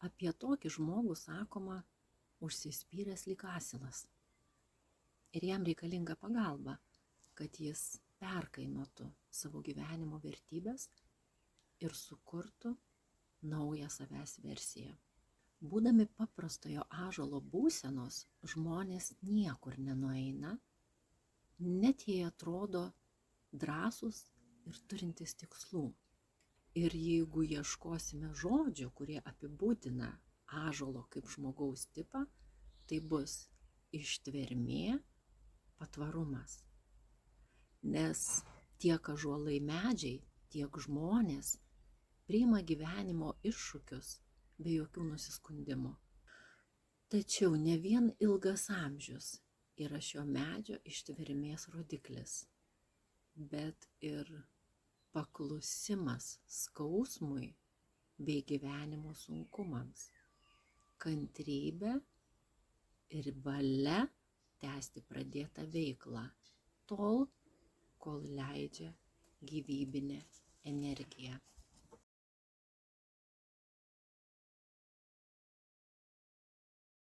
Apie tokį žmogų sakoma užsispyręs lyg asilas. Ir jam reikalinga pagalba, kad jis perkainotų savo gyvenimo vertybės ir sukurtų naują savęs versiją. Būdami paprastojo ąžuolo būsenos, žmonės niekur nenueina, net jei atrodo drąsūs ir turintys tikslų. Ir jeigu ieškosime žodžių, kurie apibūdina ąžuolo kaip žmogaus tipą, tai bus ištvermė, patvarumas. Nes tiek ąžuolai medžiai, tiek žmonės priima gyvenimo iššūkius be jokių nusiskundimų. Tačiau ne vien ilgas amžius yra šio medžio ištvermės rodiklis, bet ir paklusimas skausmui bei gyvenimo sunkumams, kantrybė ir valia tęsti pradėtą veiklą tol, kol leidžia gyvybinė energija.